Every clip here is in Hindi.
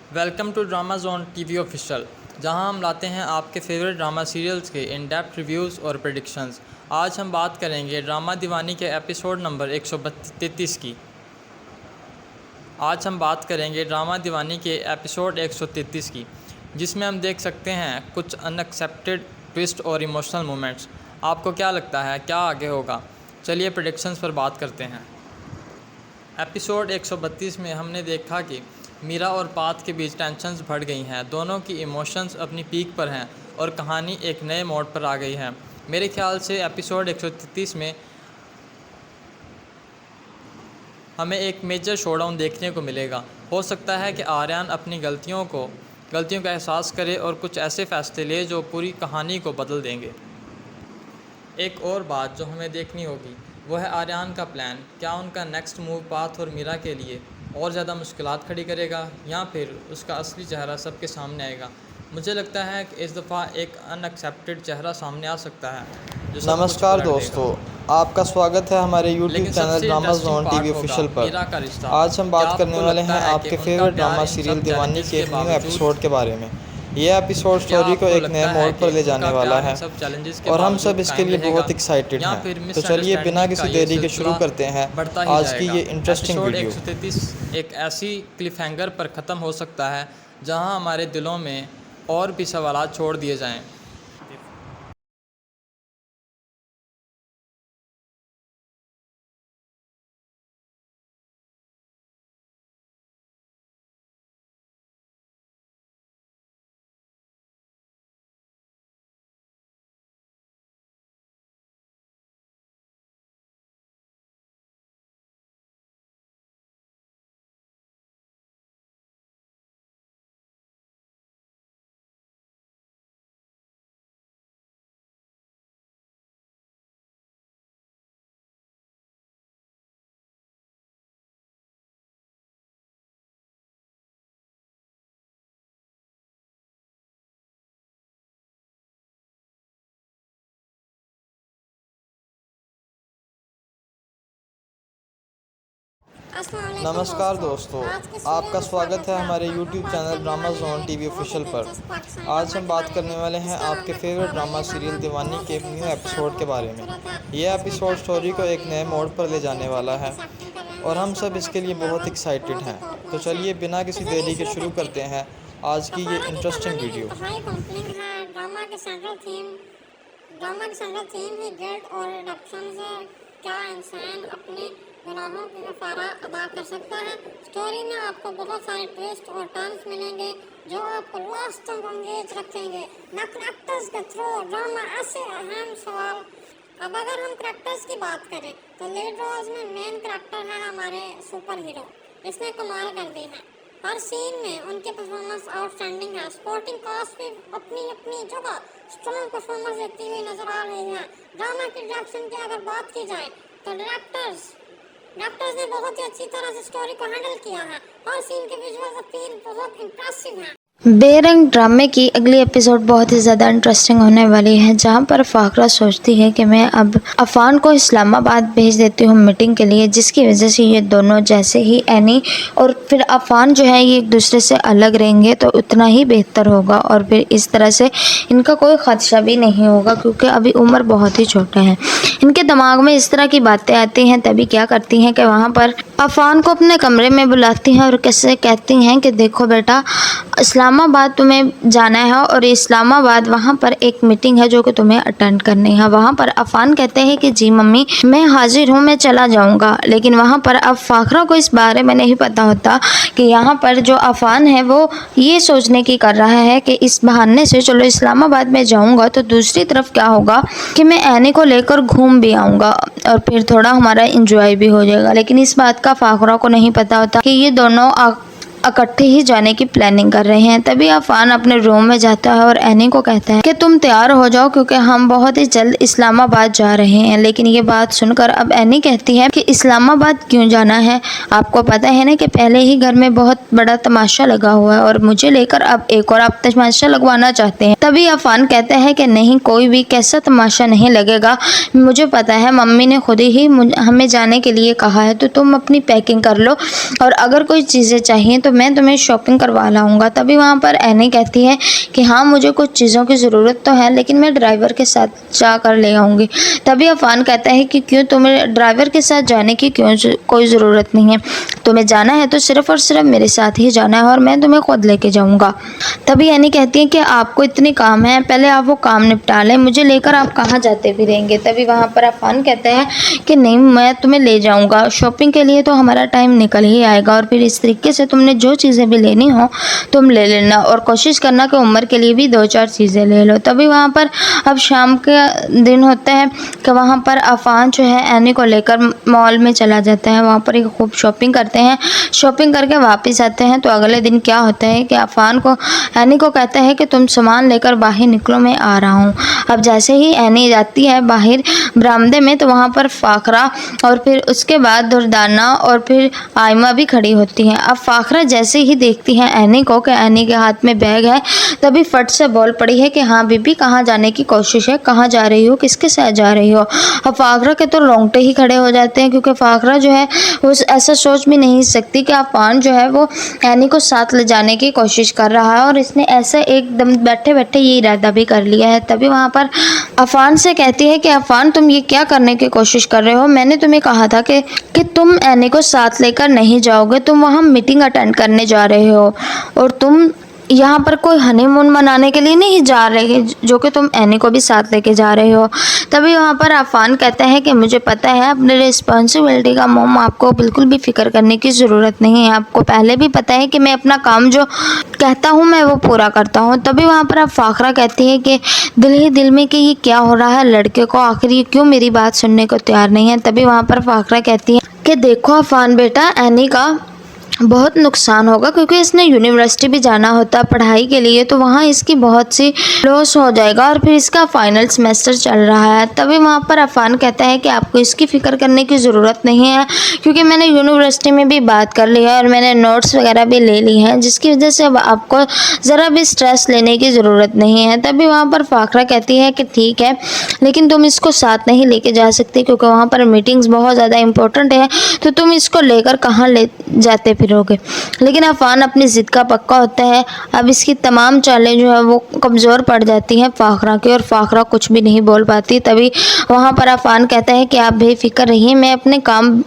Welcome to Drama Zone TV Official, जहां हम लाते हैं आपके फेवरेट ड्रामा सीरियल्स के इन डेप्थ रिव्यूज़ और प्रेडिक्शंस। आज हम बात करेंगे ड्रामा दीवानी के एपिसोड नंबर 133 की। जिसमें हम देख सकते हैं कुछ अनएक्सेप्टेड ट्विस्ट और इमोशनल मोमेंट्स। आपको क्या लगता है क्या आगे होगा? चलिए प्रेडिक्शंस पर बात करते हैं। एपिसोड 132 में हमने देखा कि मीरा और पाथ के बीच टेंशन्स बढ़ गई हैं। दोनों की इमोशंस अपनी पीक पर हैं और कहानी एक नए मोड़ पर आ गई है। मेरे ख्याल से एपिसोड 133 में हमें एक मेजर शोडाउन देखने को मिलेगा। हो सकता है कि आर्यन अपनी गलतियों का एहसास करे और कुछ ऐसे फैसले ले जो पूरी कहानी को बदल देंगे। एक और बात जो हमें देखनी होगी वो है आर्यन का प्लान। क्या उनका नेक्स्ट मूव पाथ और मीरा के लिए और ज़्यादा मुश्किलात खड़ी करेगा या फिर उसका असली चेहरा सबके सामने आएगा? मुझे लगता है कि इस दफ़ा एक अनएक्सेप्टेड चेहरा सामने आ सकता है जो सब कुछ नमस्कार पलट देगा। दोस्तों, आपका स्वागत है हमारे YouTube लेकिन चैनल सबसे drama interesting zone part TV होगा ऑफिशियल मीरा पर। का रिश्ता। आज हम क्या बात करने आपको वाले लगता हैं है कि आपके उनका फेवरेट प्यार ड्रामा इन सीरियल सब दीवानी चैलेंजेस के के एक न्यू बावजूद एपिसोड के बारे में। यह एपिसोड क्या स्टोरी को आपको एक नए लगता मोड़ है पर कि ले जाने उनका वाला प्यार है इन सब चैलेंजेस के और हम सब बावजूद इसके कायम लिए रहेगा बहुत एक्साइटेड या हैं। फिर तो चलिए बिना मिसअंडरस्टैंडिंग का किसी ये देरी के शुरू सिलसिला करते हैं बढ़ता ही आज की जाएगा? ये इंटरेस्टिंग एपिसोड वीडियो। 133 एक ऐसी क्लिफ हैंगर पर ख़त्म हो सकता है जहां हमारे दिलों में और भी सवालात छोड़ दिए जाएं। नमस्कार दोस्तों, आपका स्वागत है हमारे YouTube channel drama Zone TV official पर। आज हम बात करने वाले हैं आपके फेवरेट ड्रामा सीरियल दीवानी के न्यू एपिसोड के बारे में। यह एपिसोड स्टोरी को एक नए मोड़ पर ले जाने वाला है और हम सब इसके लिए बहुत एक्साइटेड हैं। तो चलिए बिना किसी देरी के शुरू करते हैं आज की ये इंटरेस्टिंग वीडियो। ड्रामा की सेंट्रल थीम ही गिल्ट और रिडम्पशन है। क्या इंसान अपने गुनाहों की कफारा अदा कर सकता है? स्टोरी में आपको बहुत सारे ट्विस्ट और टर्न्स मिलेंगे जो आपको लास्ट तक एंगेज रखेंगे। न करैक्टर्स के थ्रू ड्रामा ऐसे अहम सवाल। अब अगर हम करैक्टर्स की बात करें तो लीड रोल्स में मेन करैक्टर है हमारे सुपर हीरो। इसने कमाल कर दी है। हर सीन में उनकी परफॉर्मेंस आउटस्टैंडिंग है। सपोर्टिंग कास्ट भी अपनी अपनी जगह स्ट्रॉन्ग परफॉर्मेंस देती हुई नजर आ रही है। ड्रामा की डायरेक्शन की अगर बात की जाए तो डायरेक्टर्स ने बहुत ही अच्छी तरह से स्टोरी को हैंडल किया है। हर सीन के विजुअल अपील बहुत इंप्रेसिव है। बेरंग ड्रामे की अगली एपिसोड बहुत ही ज़्यादा इंटरेस्टिंग होने वाली है, जहां पर फाखरा सोचती है कि मैं अब अफान को इस्लामाबाद भेज देती हूं मीटिंग के लिए, जिसकी वजह से ये दोनों जैसे ही एनी और फिर अफान जो है ये एक दूसरे से अलग रहेंगे तो उतना ही बेहतर होगा और फिर इस तरह से इनका कोई ख़दशा भी नहीं होगा क्योंकि अभी उम्र बहुत ही छोटा है। इनके दिमाग में इस तरह की बातें आती हैं, तभी क्या करती हैं कि वहाँ पर अफान को अपने कमरे में बुलाती हैं और कैसे कहती हैं कि देखो बेटा, इस्लामाबाद तुम्हें जाना है और इस्लामाबाद वहाँ पर एक मीटिंग है जो कि तुम्हें अटेंड करनी है। वहाँ पर अफान कहते हैं कि जी मम्मी मैं हाजिर हूँ, मैं चला जाऊँगा। लेकिन वहाँ पर अब फाखरा को इस बारे में नहीं पता होता कि यहाँ पर जो अफान है वो ये सोचने की कर रहा है कि इस बहाने से चलो इस्लामाबाद में जाऊँगा तो दूसरी तरफ क्या होगा कि मैं एनी को लेकर घूम भी आऊँगा और फिर थोड़ा हमारा इंजॉय भी हो जाएगा। लेकिन इस बात का फाखरा को नहीं पता होता कि ये दोनों इकट्ठे ही जाने की प्लानिंग कर रहे हैं। तभी अफान अपने रूम में जाता है और एनी को कहता है कि तुम तैयार हो जाओ क्योंकि हम बहुत ही जल्द इस्लामाबाद जा रहे हैं। लेकिन ये बात सुनकर अब एनी कहती है कि इस्लामाबाद क्यों जाना है? आपको पता है ना कि पहले ही घर में बहुत बड़ा तमाशा लगा हुआ है और मुझे लेकर अब एक और आप तमाशा लगवाना चाहते हैं। तभी अफान कहता है कि नहीं, कोई भी कैसा तमाशा नहीं लगेगा, मुझे पता है मम्मी ने खुद ही हमें जाने के लिए कहा है, तो तुम अपनी पैकिंग कर लो और अगर कोई चीज़ें चाहिए तो मैं तुम्हें शॉपिंग करवा लाऊंगा। तभी वहाँ पर एनी कहती है कि हाँ मुझे कुछ चीज़ों की ज़रूरत तो है, लेकिन मैं ड्राइवर के साथ जा कर ले आऊँगी। तभी अफान कहता है कि क्यों, तुम्हें ड्राइवर के साथ जाने की क्यों कोई ज़रूरत नहीं है, तुम्हें जाना है तो सिर्फ़ और सिर्फ मेरे साथ ही जाना है और मैं तुम्हें खुद लेके जाऊँगा। तभी एनी कहती है कि आपको इतने काम हैं, पहले आप वो काम निपटा लें, मुझे लेकर आप कहाँ जाते भी रहेंगे। तभी वहाँ पर अफान कहता है कि नहीं, मैं तुम्हें ले जाऊँगा, शॉपिंग के लिए तो हमारा टाइम निकल ही आएगा और फिर इस तरीके से तुमने जो चीज़ें भी लेनी हो तुम ले लेना और कोशिश करना कि उम्र के लिए भी 2-4 चीज़ें ले लो। तभी वहाँ पर अब शाम के दिन होता है कि वहाँ पर अफान जो है एनी को लेकर मॉल में चला जाता है। वहाँ पर एक खूब शॉपिंग करते हैं, शॉपिंग करके वापस आते हैं। तो अगले दिन क्या होता है कि अफान को एनी को कहता है कि तुम सामान लेकर बाहर निकलो, मैं आ रहा हूँ। अब जैसे ही एनी जाती है बाहर बरामदे में तो वहाँ पर फाखरा और फिर उसके बाद दुर्दाना और फिर आयमा भी खड़ी होती हैं। अब फाखरा जैसे ही देखती है एनी को कि एनी के हाथ में बैग है, तभी फट से बोल पड़ी है कि हाँ बीबी, कहाँ जाने की कोशिश है, कहाँ जा रही हो, किसके साथ जा रही हो। अब फाखरा के तो रोंगटे ही खड़े हो जाते हैं, क्योंकि फाखरा जो है वो ऐसा सोच भी नहीं सकती कि अफान जो है वो एनी को साथ ले जाने की कोशिश कर रहा है और इसने ऐसा एकदम बैठे बैठे ये इरादा भी कर लिया है। तभी वहाँ पर अफान से कहती है कि अफान, तुम ये क्या करने की कोशिश कर रहे हो, मैंने तुम्हें कहा था कि तुम एनी को साथ लेकर नहीं जाओगे, तुम वहाँ मीटिंग अटेंड करने जा रहे हो और तुम यहाँ पर कोई हनीमून मनाने के लिए नहीं जा रहे, जो कि तुम एनी को भी साथ लेके जा रहे हो। तभी वहाँ पर अफान कहता है कि मुझे पता है अपनी रिस्पॉन्सिबिलिटी का मोम, आपको बिल्कुल भी फिक्र करने की ज़रूरत नहीं है, आपको पहले भी पता है कि मैं अपना काम जो कहता हूँ मैं वो पूरा करता हूँ। तभी वहाँ पर अब फाखरा कहती है कि दिल ही दिल में कि ये क्या हो रहा है लड़के को, आखिर ये क्यों मेरी बात सुनने को तैयार नहीं है। तभी वहाँ पर फाखरा कहती है कि देखो अफान बेटा, एनी का बहुत नुकसान होगा, क्योंकि इसने यूनिवर्सिटी भी जाना होता पढ़ाई के लिए, तो वहाँ इसकी बहुत सी लॉस हो जाएगा और फिर इसका फाइनल सेमेस्टर चल रहा है। तभी वहाँ पर अफान कहता है कि आपको इसकी फ़िक्र करने की ज़रूरत नहीं है, क्योंकि मैंने यूनिवर्सिटी में भी बात कर ली है और मैंने नोट्स वगैरह भी ले ली हैं, जिसकी वजह से अब आपको ज़रा भी स्ट्रेस लेने की ज़रूरत नहीं है। तभी वहाँ पर फाखरा कहती है कि ठीक है, लेकिन तुम इसको साथ नहीं लेके जा सकती, क्योंकि वहाँ पर मीटिंग्स बहुत ज़्यादा इंपॉर्टेंट है, तो तुम इसको लेकर कहाँ ले जाते फिरोगे। लेकिन अफान अपनी ज़िद का पक्का होता है। अब इसकी तमाम चालें जो है वो कमज़ोर पड़ जाती हैं फाखरा की और फाखरा कुछ भी नहीं बोल पाती। तभी वहाँ पर अफान कहता है कि आप बेफिक्र रहिए, मैं अपने काम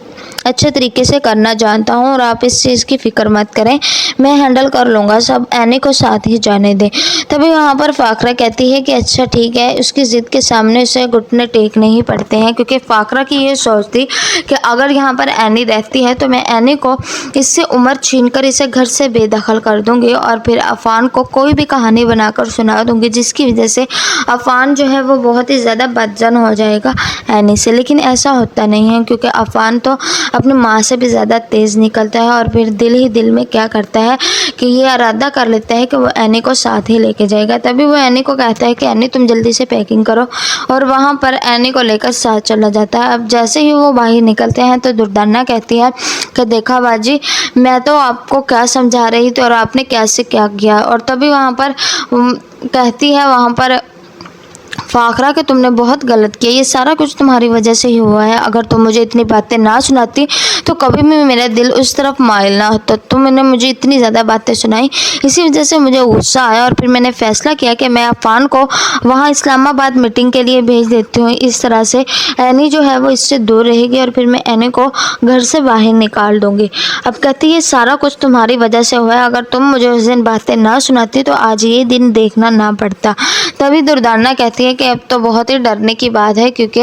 अच्छे तरीके से करना जानता हूँ और आप इस चीज़ की फ़िक्र मत करें, मैं हैंडल कर लूँगा, सब एनी को साथ ही जाने दें। तभी वहाँ पर फाखरा कहती है कि अच्छा ठीक है। उसकी ज़िद के सामने उसे घुटने टेक नहीं पड़ते हैं, क्योंकि फाखरा की ये सोच थी कि अगर यहाँ पर एनी रहती है तो मैं एनी को इससे उम्र छीनकर इसे घर से बेदखल कर दूँगी और फिर अफान को कोई भी कहानी बनाकर सुना दूँगी, जिसकी वजह से अफान जो है वो बहुत ही ज़्यादा बदजन हो जाएगा एनी से। लेकिन ऐसा होता नहीं है, क्योंकि अफान तो अपनी माँ से भी ज़्यादा तेज़ निकलता है और फिर दिल ही दिल में क्या करता है कि ये इरादा कर लेता है कि वो एनी को साथ ही लेके जाएगा। तभी वो एनी को कहता है कि एनी तुम जल्दी से पैकिंग करो, और वहाँ पर एनी को लेकर साथ चला जाता है। अब जैसे ही वो बाहर निकलते हैं तो दुर्दाना कहती है कि देखा बाजी, मैं तो आपको क्या समझा रही थी और आपने कैसे क्या किया। और तभी वहाँ पर कहती है वहाँ पर फाखरा कि तुमने बहुत गलत किया, ये सारा कुछ तुम्हारी वजह से ही हुआ है, अगर तुम मुझे इतनी बातें ना सुनाती तो कभी भी मेरा दिल उस तरफ माइल ना होता। तुमने मुझे इतनी ज़्यादा बातें सुनाई, इसी वजह से मुझे गुस्सा आया और फिर मैंने फ़ैसला किया कि मैं अफान को वहाँ इस्लामाबाद मीटिंग के लिए भेज देती हूँ। इस तरह से एनी जो है वो इससे दूर रहेगी और फिर मैं एनी को घर से बाहर निकाल दूँगी। अब कहती है सारा कुछ तुम्हारी वजह से हुआ है, अगर तुम मुझे उस दिन बातें ना सुनाती तो आज ये दिन देखना ना पड़ता। तभी दुर्दाना कहती है कि अब तो बहुत ही डरने की बात है, क्योंकि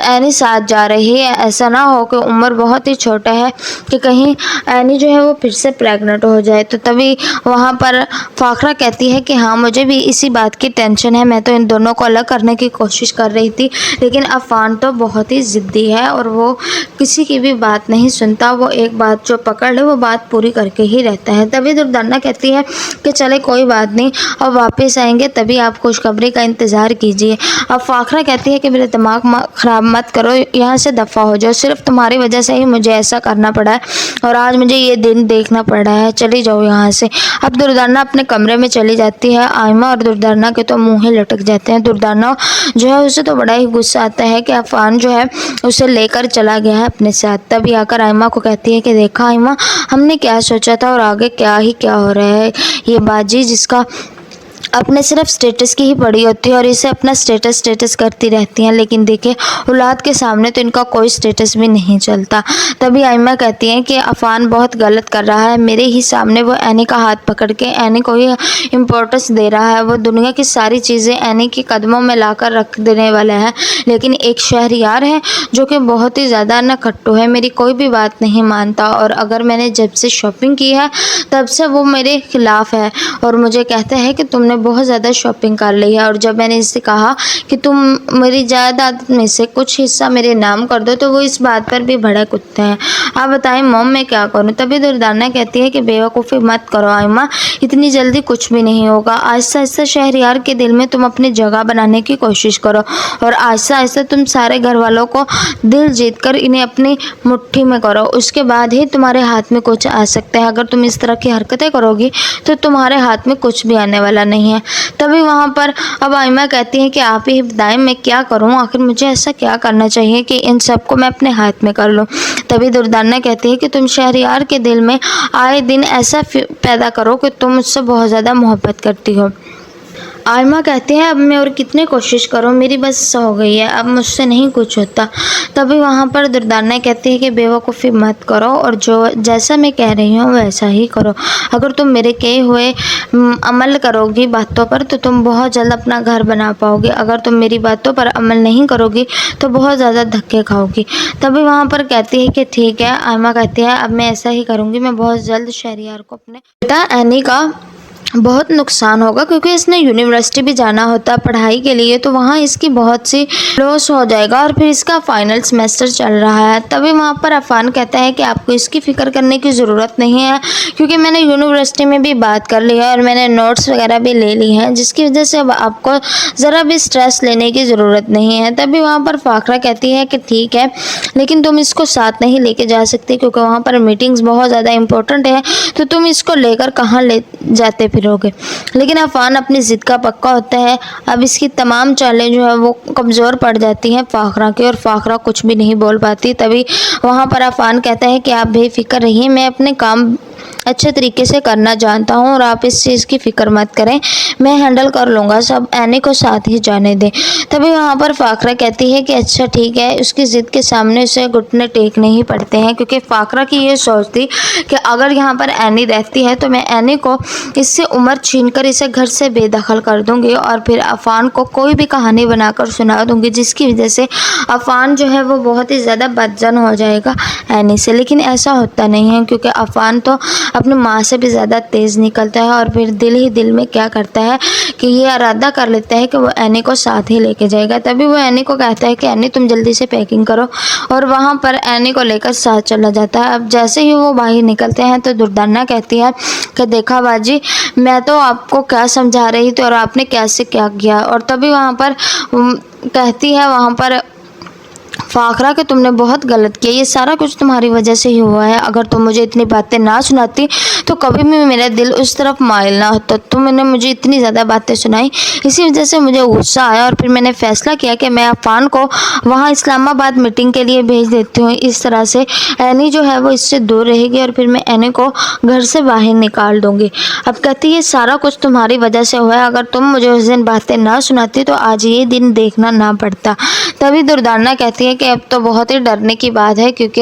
एनी साथ जा रही है, ऐसा ना हो कि उम्र बहुत ही छोटा है कि कहीं एनी जो है वो फिर से प्रेग्नेंट हो जाए। तो तभी वहाँ पर फाखरा कहती है कि हाँ मुझे भी इसी बात की टेंशन है, मैं तो इन दोनों को अलग करने की कोशिश कर रही थी, लेकिन अफान तो बहुत ही ज़िद्दी है और वो किसी की भी बात नहीं सुनता, वो एक बात जो पकड़ ले वो बात पूरी करके ही रहता है। तभी दुर्दाना कहती है कि चले कोई बात नहीं, अब वापस आएंगे तभी आप खुशखबरी का इंतज़ार कीजिए। अब फाखरा कहती है कि मेरे दिमाग ख़राब मत करो, यहाँ से दफ़ा हो जाओ, सिर्फ तुम्हारी वजह से ही मुझे ऐसा करना पड़ा है और आज मुझे ये दिन देखना पड़ रहा है, चली जाओ यहाँ से। अब दुर्दाना अपने कमरे में चली जाती है। आयमा और दुर्दाना के तो मुँह ही लटक जाते हैं। दुर्दाना जो है उसे तो बड़ा ही गुस्सा आता है कि अफान जो है उसे लेकर चला गया है अपने साथ। तभी आकर आयमा को कहती है कि देखा आयमा, हमने क्या सोचा था और आगे क्या हो रहा है। ये बाजी जिसका अपने सिर्फ स्टेटस की ही पड़ी होती है और इसे अपना स्टेटस करती रहती हैं, लेकिन देखिए औलाद के सामने तो इनका कोई स्टेटस भी नहीं चलता। तभी आयमा कहती हैं कि अफान बहुत गलत कर रहा है, मेरे ही सामने वो एनी का हाथ पकड़ के एनी को ही इम्पोर्टेंस दे रहा है। वो दुनिया की सारी चीज़ें एनी के कदमों में लाकर रख देने वाला है, लेकिन एक शहरयार है जो कि बहुत ही ज़्यादा नकट्टू है, मेरी कोई भी बात नहीं मानता और अगर मैंने जब से शॉपिंग की है तब से वो मेरे खिलाफ़ है और मुझे कहता है कि तुमने बहुत ज़्यादा शॉपिंग कर ली है और जब मैंने इससे कहा कि तुम मेरी जायदाद में से कुछ हिस्सा मेरे नाम कर दो तो वो इस बात पर भी भड़क उठते हैं। आप बताएं मॉम मैं क्या करूं। तभी दुर्दाना कहती है कि बेवकूफ़ी मत करो आयमा, इतनी जल्दी कुछ भी नहीं होगा। आहिस्ता आहिस्ता शहरयार के दिल में तुम अपनी जगह बनाने की कोशिश करो और आहिस्ता आहिस्ता तुम सारे घर वालों को दिल जीत कर इन्हें अपनी मुट्ठी में करो, उसके बाद ही तुम्हारे हाथ में कुछ आ सकता है। अगर तुम इस तरह की हरकतें करोगी तो तुम्हारे हाथ में कुछ भी आने वाला नहीं है। तभी वहाँ पर अब आयमा कहती है कि आप ही बताएं मैं क्या करूँ, आखिर मुझे ऐसा क्या करना चाहिए कि इन सबको मैं अपने हाथ में कर लूँ। तभी दुर्दाना कहती है कि तुम शहरयार के दिल में आए दिन ऐसा पैदा करो कि तुम उससे बहुत ज़्यादा मोहब्बत करती हो। आयमा कहती है अब मैं और कितनी कोशिश करूं, मेरी बस हो गई है, अब मुझसे नहीं कुछ होता। तभी वहाँ पर दुर्दाना कहती है कि बेवकूफ़ी मत करो और जो जैसा मैं कह रही हूँ वैसा ही करो। अगर तुम मेरे कहे हुए अमल करोगी बातों पर तो तुम बहुत जल्द अपना घर बना पाओगे, अगर तुम मेरी बातों पर अमल नहीं करोगी तो बहुत ज़्यादा धक्के खाओगी। तभी वहाँ पर कहती है कि ठीक है। आयमा कहती है अब मैं ऐसा ही करूँगी, मैं बहुत जल्द शहरयार को अपने बेटा एनी का बहुत नुकसान होगा क्योंकि इसने यूनिवर्सिटी भी जाना होता पढ़ाई के लिए, तो वहाँ इसकी बहुत सी लॉस हो जाएगा और फिर इसका फाइनल सेमेस्टर चल रहा है। तभी वहाँ पर अफान कहता है कि आपको इसकी फ़िक्र करने की ज़रूरत नहीं है क्योंकि मैंने यूनिवर्सिटी में भी बात कर ली है और मैंने नोट्स वगैरह भी ले ली हैं, जिसकी वजह से अब आपको ज़रा भी स्ट्रेस लेने की ज़रूरत नहीं है। तभी वहाँ पर फाखरा कहती है कि ठीक है, लेकिन तुम इसको साथ नहीं लेके जा सकती क्योंकि वहाँ पर मीटिंग्स बहुत ज़्यादा इंपॉर्टेंट है, तो तुम इसको लेकर कहाँ ले जाते फिरोगे। लेकिन अफान अपनी ज़िद का पक्का होता है। अब इसकी तमाम चालें जो है वो कमज़ोर पड़ जाती हैं फाखरा की और फाखरा कुछ भी नहीं बोल पाती। तभी वहाँ पर अफान कहता है कि आप बेफिक्र रहिए, मैं अपने काम अच्छे तरीके से करना जानता हूँ और आप इस चीज़ की फ़िक्र मत करें, मैं हैंडल कर लूँगा, सब एनी को साथ ही जाने दें। तभी वहाँ पर फाखरा कहती है कि अच्छा ठीक है। उसकी ज़िद के सामने उसे घुटने टेक नहीं पड़ते हैं क्योंकि फाखरा की ये सोच थी कि अगर यहाँ पर एनी रहती है तो मैं एनी को इससे उम्र छीनकर इसे घर से बेदखल कर दूँगी और फिर अफान को कोई भी कहानी बनाकर सुना दूँगी, जिसकी वजह से अफान जो है वो बहुत ही ज़्यादा बदजन हो जाएगा एनी से। लेकिन ऐसा होता नहीं है क्योंकि अफान तो अपनी माँ से भी ज़्यादा तेज़ निकलता है और फिर दिल ही दिल में क्या करता है कि ये इरादा कर लेता है कि वो एनी को साथ ही लेके जाएगा। तभी वो एनी को कहता है कि एनी तुम जल्दी से पैकिंग करो और वहाँ पर एनी को लेकर साथ चला जाता है। अब जैसे ही वो बाहर निकलते हैं तो दुर्दाना कहती है कि देखा बाजी, मैं तो आपको क्या समझा रही थी और आपने कैसे क्या किया। और तभी वहाँ पर कहती है वहाँ पर फाखरा कि तुमने बहुत गलत किया, ये सारा कुछ तुम्हारी वजह से ही हुआ है। अगर तुम मुझे इतनी बातें ना सुनाती तो कभी भी मेरा दिल उस तरफ माइल ना होता। तुमने मुझे इतनी ज़्यादा बातें सुनाई, इसी वजह से मुझे गुस्सा आया और फिर मैंने फ़ैसला किया कि मैं अफान को वहाँ इस्लामाबाद मीटिंग के लिए भेज देती हूँ। इस तरह से एनी जो है वो इससे दूर रहेगी और फिर मैं एनी को घर से बाहर निकाल दूँगी। अब कहती है सारा कुछ तुम्हारी वजह से हुआ है, अगर तुम मुझे उस दिन बातें ना सुनाती तो आज ये दिन देखना ना पड़ता। तभी दुर्दाना कहती है कि अब तो बहुत ही डरने की बात है क्योंकि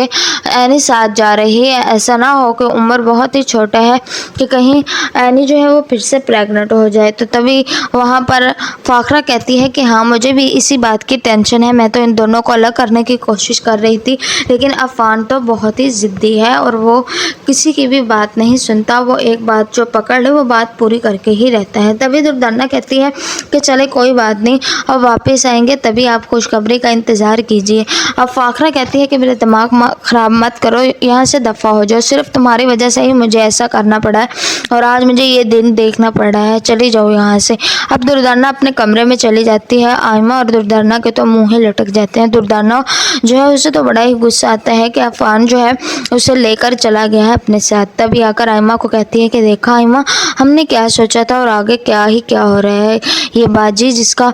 एनी साथ जा रही है, ऐसा ना हो कि उम्र बहुत ही छोटा है कि कहीं एनी जो है वो फिर से प्रेग्नेंट हो जाए। तो तभी वहाँ पर फाखरा कहती है कि हाँ मुझे भी इसी बात की टेंशन है, मैं तो इन दोनों को अलग करने की कोशिश कर रही थी, लेकिन अफान तो बहुत ही ज़िद्दी है और वो किसी की भी बात नहीं सुनता, वो एक बात जो पकड़ ले वो बात पूरी करके ही रहता है। तभी दुर्दाना कहती है कि चले कोई बात नहीं, अब वापस आएंगे तभी आप खुशखबरी का इंतज़ार कीजिए। अब फाखरा कहती है कि मेरे दिमाग ख़राब मत करो, यहाँ से दफ़ा हो जाओ, सिर्फ तुम्हारी वजह से ही मुझे ऐसा करना पड़ा है और आज मुझे ये दिन देखना पड़ रहा है, चली जाओ यहाँ से। अब दुर्दाना अपने कमरे में चली जाती है। आयमा और दुर्दाना के तो मुँह ही लटक जाते हैं। दुर्दाना जो है उसे तो बड़ा ही गुस्सा आता है कि अफान जो है उसे लेकर चला गया है अपने साथ। तभी आकर आयमा को कहती है कि देखा आयमा, हमने क्या सोचा था और आगे क्या हो रहा है। ये बाजी जिसका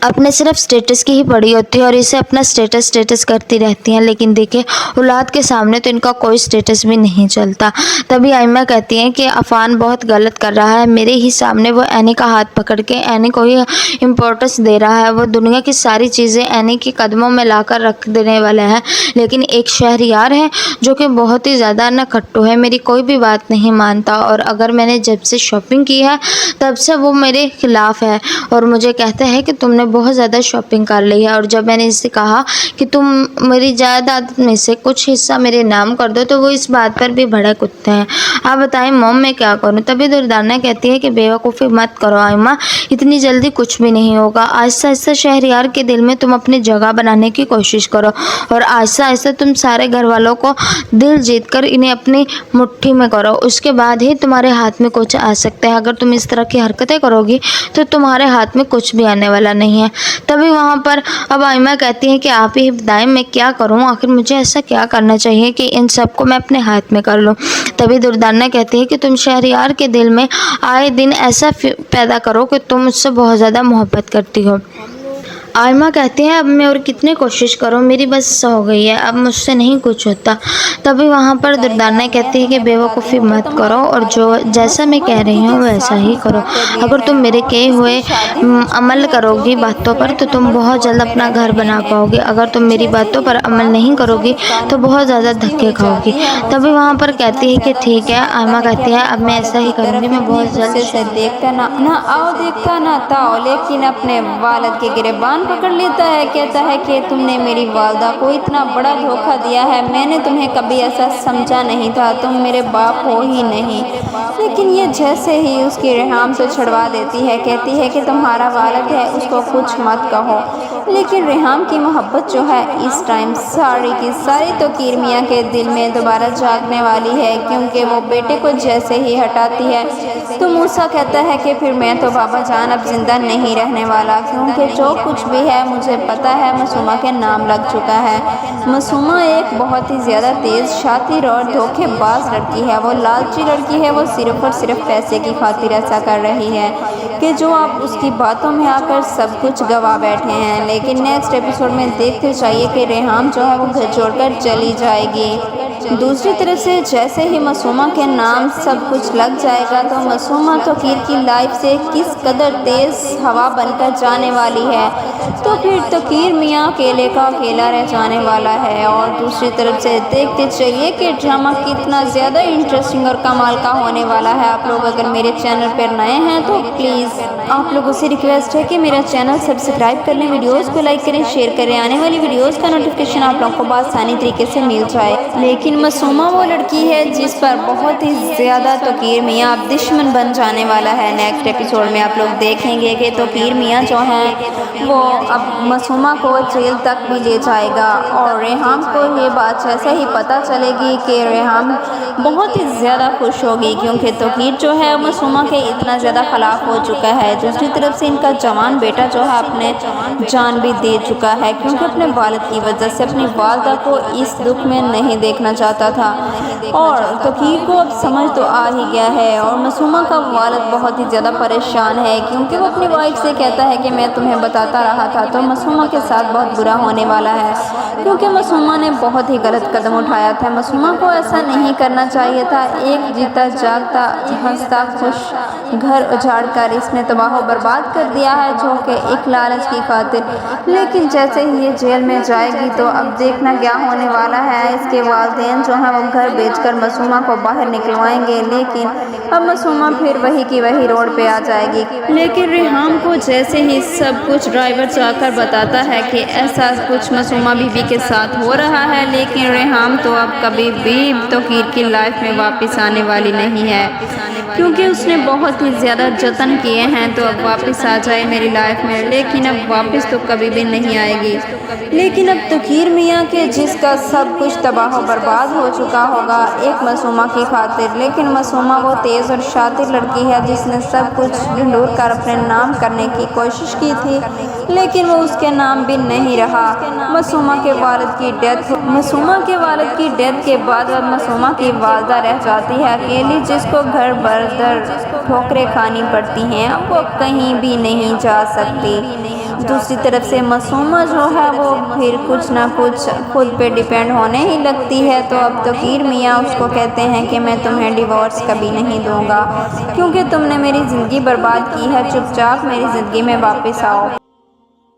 अपने सिर्फ स्टेटस की ही पड़ी होती है और इसे अपना स्टेटस करती रहती हैं, लेकिन देखिए औलाद के सामने तो इनका कोई स्टेटस भी नहीं चलता। तभी आयमा कहती हैं कि अफान बहुत गलत कर रहा है, मेरे ही सामने वो एनी का हाथ पकड़ के एनी को ही इम्पोर्टेंस दे रहा है। वो दुनिया की सारी चीज़ें एनी के कदमों में लाकर रख देने वाला है, लेकिन एक शहरयार है जो कि बहुत ही ज़्यादा नखट्टू है, मेरी कोई भी बात नहीं मानता और अगर मैंने जब से शॉपिंग की है तब से वो मेरे खिलाफ़ है और मुझे कहता है कि तुमने बहुत ज़्यादा शॉपिंग कर ली है। और जब मैंने इससे कहा कि तुम मेरी जायदाद में से कुछ हिस्सा मेरे नाम कर दो तो वो इस बात पर भी भड़क उठते हैं। आप बताएं मॉम मैं क्या करूं। तभी दुर्दाना कहती है कि बेवकूफ़ी मत करो आयमा, इतनी जल्दी कुछ भी नहीं होगा। आहिस्ता आहिस्ता शहरयार के दिल में तुम अपनी जगह बनाने की कोशिश करो और आहिस्ता आहिस्ता तुम सारे घर वालों को दिल जीत कर इन्हें अपनी मुट्ठी में करो, उसके बाद ही तुम्हारे हाथ में कुछ आ सकता है। अगर तुम इस तरह की हरकतें करोगी तो तुम्हारे हाथ में कुछ भी आने वाला नहीं है। तभी वहाँ पर अब आयमा कहती है कि आप ही बताएं मैं क्या करूँ, आखिर मुझे ऐसा क्या करना चाहिए कि इन सबको मैं अपने हाथ में कर लूँ। तभी दुर्दाना कहती है कि तुम शहरयार के दिल में आए दिन ऐसा पैदा करो कि तुम उससे बहुत ज़्यादा मोहब्बत करती हो। आयमा कहती है अब मैं और कितनी कोशिश करूं, मेरी बस हो गई है, अब मुझसे नहीं कुछ होता। तभी वहाँ पर दुर्दाना कहती है कि बेवकूफ़ी मत करो और जो जैसा मैं कह रही हूँ वैसा ही करो। अगर तुम मेरे कहे हुए अमल करोगी बातों पर तो तुम बहुत जल्द अपना घर बना पाओगे, अगर तुम मेरी बातों पर अमल नहीं करोगी तो बहुत ज़्यादा धक्के खाओगी। तभी वहाँ पर कहती है कि ठीक है। आयमा कहती है अब मैं ऐसा ही करूँगी, मैं बहुत जल्द से देखता ना आओ देखता ना ताओ, लेकिन अपने वालिद के गिरबान पकड़ लेता है। कहता है कि तुमने मेरी वालदा को इतना बड़ा धोखा दिया है, मैंने तुम्हें कभी ऐसा समझा नहीं था, तुम मेरे बाप हो ही नहीं। लेकिन ये जैसे ही उसकी रेहाम से छुड़वा देती है, कहती है कि तुम्हारा वालिद है उसको कुछ मत कहो। लेकिन रेहाम की मोहब्बत जो है इस टाइम सारी की सारी तो कीर मियाँ के दिल में दोबारा जागने वाली है, क्योंकि वो बेटे को जैसे ही हटाती है तो मूसा कहता है कि फिर मैं तो बाबा जान अब जिंदा नहीं रहने वाला, क्योंकि जो कुछ भी है मुझे पता है मासूमा के नाम लग चुका है। मासूमा एक बहुत ही ज़्यादा तेज़ शातिर और धोखेबाज लड़की है, वो लालची लड़की है, वो सिर्फ़ और सिर्फ पैसे की खातिर ऐसा कर रही है कि जो आप उसकी बातों में आकर सब कुछ गवा बैठे हैं। लेकिन नेक्स्ट एपिसोड में देखते चाहिए कि रेहाम जो है वो घर छोड़कर चली जाएगी। दूसरी तरफ से जैसे ही मासूमा के नाम सब कुछ लग जाएगा तो मासूमा तोकीर की लाइफ से किस कदर तेज़ हवा बनकर जाने वाली है, तो फिर तोकीर मियाँ अकेले का अकेला रह जाने वाला है। और दूसरी तरफ से देखते चलिए कि ड्रामा कितना ज़्यादा इंटरेस्टिंग और कमाल का होने वाला है। आप लोग अगर मेरे चैनल पर नए हैं तो प्लीज़ आप लोगों से रिक्वेस्ट है कि मेरा चैनल सब्सक्राइब कर लें, वीडियोज़ को लाइक करें, शेयर करें, आने वाली वीडियोज़ का नोटिफिकेशन आप लोगों को आसानी तरीके से मिल जाए। लेकिन मासूमा वो लड़की है जिस पर बहुत ही ज़्यादा तोकीर मियाँ अब दुश्मन बन जाने वाला है। नेक्स्ट एपिसोड में आप लोग देखेंगे कि तोकीर मियाँ जो हैं वो अब मासूमा को जेल तक भी ले जाएगा और रेहाम को ये बात जैसे ही पता चलेगी कि रेहाम बहुत ही ज़्यादा खुश होगी, क्योंकि तोकीर जो है मासूमा के इतना ज़्यादा ख़िलाफ़ हो चुका है। दूसरी तरफ से इनका जवान बेटा जो है अपने जान भी दे चुका है, क्योंकि अपने वालिद की वजह से अपनी वालदा को इस दुख में नहीं देखना चाहता था। और तोकीर को अब समझ तो आ ही गया है और मासूमा का वालिद बहुत ही ज़्यादा परेशान है, क्योंकि वो अपनी वाइफ से कहता है कि मैं तुम्हें बताता रहा था तो मासूमा के साथ बहुत बुरा होने वाला है, क्योंकि मासूमा ने बहुत ही गलत कदम उठाया था। मासूमा को ऐसा नहीं करना चाहिए था। एक जीता जागता हंसता खुश घर उजाड़ कर इसने तबाह बर्बाद कर दिया है, जो कि एक लालच की खातिर। लेकिन जैसे ही ये जेल में जाएगी तो अब देखना क्या होने वाला है। इसके वालिदैन जो हैं वो घर बेचकर मासूमा को बाहर निकलवाएंगे, लेकिन अब मासूमा फिर वही की वही रोड पे आ जाएगी। लेकिन रेहाम को जैसे ही सब कुछ ड्राइवर जाकर बताता है कि ऐसा कुछ मासूमा बीबी के साथ हो रहा है, लेकिन रेहाम तो अब कभी भी तोकीर की लाइफ में वापस आने वाली नहीं है। क्योंकि उसने बहुत ही ज़्यादा जतन किए हैं तो अब वापस आ जाए मेरी लाइफ में, लेकिन अब वापस तो कभी भी नहीं आएगी। लेकिन अब तकीर मियाँ के जिसका सब कुछ तबाह व बर्बाद हो चुका होगा एक मासूमा की खातिर, लेकिन मासूमा वो तेज़ और शातिर लड़की है जिसने सब कुछ ढूंढ कर अपने नाम करने की कोशिश की थी, लेकिन वो उसके नाम भी नहीं रहा। मासूमा के वालिद की डेथ के बाद अब मासूमा की वालदा रह जाती है अकेली, जिसको घर भर दर ठोकरें खानी पड़ती हैं, अब वो कहीं भी नहीं जा सकती। दूसरी तरफ से मासूमा जो है वो फिर कुछ ना कुछ खुद पे डिपेंड होने ही लगती है। तो अब तकीर मियाँ उसको कहते हैं कि मैं तुम्हें डिवोर्स कभी नहीं दूंगा क्योंकि तुमने मेरी ज़िंदगी बर्बाद की है, चुपचाप मेरी ज़िंदगी में वापस आओ।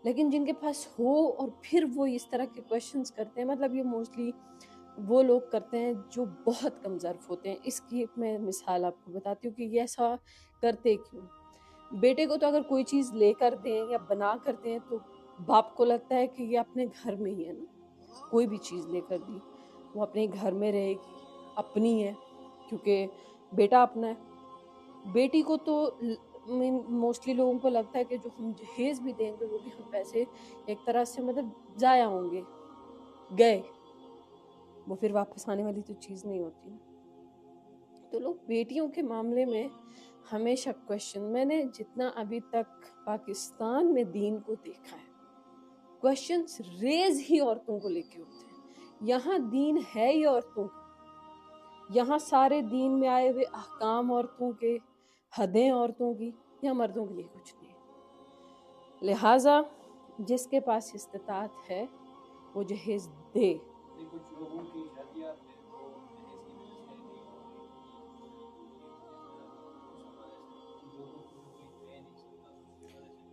लेकिन जिनके पास हो और फिर वो इस तरह के क्वेश्चंस करते हैं, मतलब ये मोस्टली वो लोग करते हैं जो बहुत कमज़र्फ होते हैं। इसकी एक मैं मिसाल आपको बताती हूँ कि ये ऐसा करते क्यों। बेटे को तो अगर कोई चीज़ लेकर दें या बना कर दें तो बाप को लगता है कि ये अपने घर में ही है ना, कोई भी चीज़ लेकर दी वो अपने घर में रहेगी, अपनी है, क्योंकि बेटा अपना है। बेटी को तो मोस्टली लोगों को लगता है कि जो हम जहेज़ भी देंगे वो भी हम पैसे एक तरह से मतलब ज़ाया होंगे, गए, वो फिर वापस आने वाली तो चीज़ नहीं होती ना। तो लोग बेटियों के मामले में हमेशा क्वेश्चन, मैंने जितना अभी तक पाकिस्तान में दीन को देखा है, क्वेश्चंस रेज ही औरतों को लेके होते हैं। यहाँ दीन है ही औरतों का, यहाँ सारे दीन में आए हुए अहकाम औरतों के, हदें औरतों की, या मर्दों के लिए कुछ नहीं। लिहाजा जिसके पास इस्तिताअत है वो जहेज दे।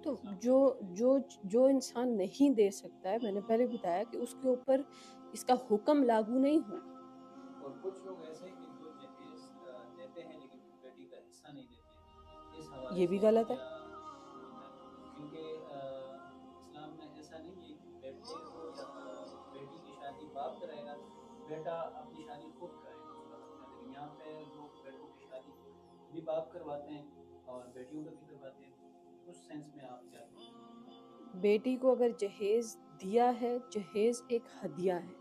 तो जो इंसान नहीं दे सकता है, मैंने पहले बताया कि उसके ऊपर इसका हुक्म लागू नहीं होगा। और कुछ लोग ऐसे हैं कि जो जहेज देते हैं लेकिन बेटी का हिस्सा नहीं देते, इस हवाले ये भी से गलत है। क्योंकि इस्लाम में ऐसा नहीं है कि बेटे को या बेटी की शादी बाप कराएगा, बेटा अपनी शादी खुद कराएगा, लेकिन यहाँ पे लोग बेटों की शादी भी बाप करवाते हैं और बेटियों का भी करवाते हैं। उस सेंस में आप क्या कहेंगे? बेटी को अगर जहेज दिया है, जहेज एक हदिया है।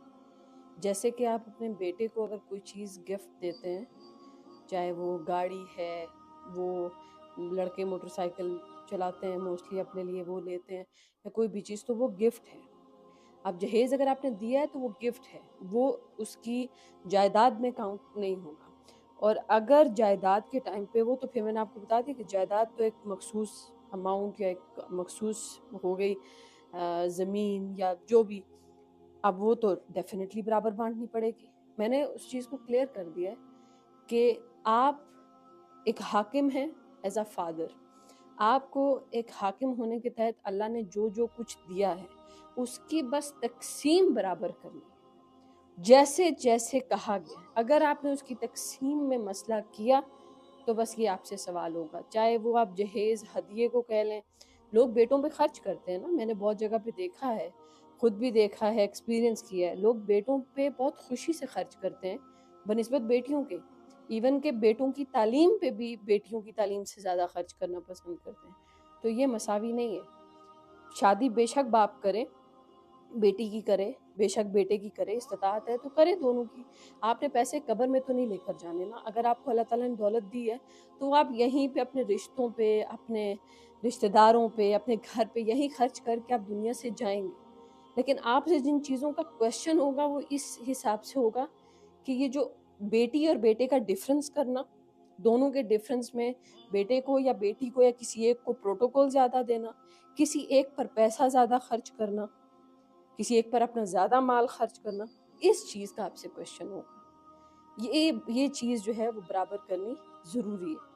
जैसे कि आप अपने बेटे को अगर कोई चीज़ गिफ्ट देते हैं, चाहे वो गाड़ी है, वो लड़के मोटरसाइकिल चलाते हैं मोस्टली अपने लिए वो लेते हैं, या कोई भी चीज़, तो वो गिफ्ट है। अब जहेज अगर आपने दिया है तो वो गिफ्ट है, वो उसकी जायदाद में काउंट नहीं होगा। और अगर जायदाद के टाइम पे वो, तो फिर मैंने आपको बता दिया कि जायदाद तो एक मखसूस अमाउंट या एक मखसूस हो गई ज़मीन या जो भी, अब वो तो डेफिनेटली बराबर बांटनी पड़ेगी। मैंने उस चीज़ को क्लियर कर दिया है कि आप एक हाकिम हैं एज अ फादर, आपको एक हाकिम होने के तहत अल्लाह ने जो जो कुछ दिया है उसकी बस तकसीम बराबर करनी है, जैसे जैसे कहा गया। अगर आपने उसकी तकसीम में मसला किया तो बस ये आपसे सवाल होगा, चाहे वो आप जहेज़ हदिये को कह लें। लोग बेटों पे खर्च करते हैं ना, मैंने बहुत जगह पे देखा है, खुद भी देखा है, एक्सपीरियंस किया है। लोग बेटों पे बहुत खुशी से खर्च करते हैं बनिस्बत बेटियों के, इवन के बेटों की तालीम पे भी बेटियों की तालीम से ज़्यादा खर्च करना पसंद करते हैं। तो ये मसावी नहीं है। शादी बेशक बाप करे, बेटी की करे, बेशक बेटे की करे, इस्तिताअत है तो करे दोनों की। आपने पैसे कब्र में तो नहीं लेकर जाने ना। अगर आपको अल्लाह ताला ने दौलत दी है तो आप यहीं पे अपने रिश्तों पे, अपने रिश्तेदारों पे, अपने घर पे यहीं खर्च करके आप दुनिया से जाएंगे। लेकिन आपसे जिन चीज़ों का क्वेश्चन होगा वो इस हिसाब से होगा कि ये जो बेटी और बेटे का डिफरेंस करना, दोनों के डिफरेंस में बेटे को या बेटी को या किसी एक को प्रोटोकॉल ज़्यादा देना, किसी एक पर पैसा ज़्यादा खर्च करना, किसी एक पर अपना ज़्यादा माल खर्च करना, इस चीज़ का आपसे क्वेश्चन होगा। ये चीज़ जो है वो बराबर करनी ज़रूरी है।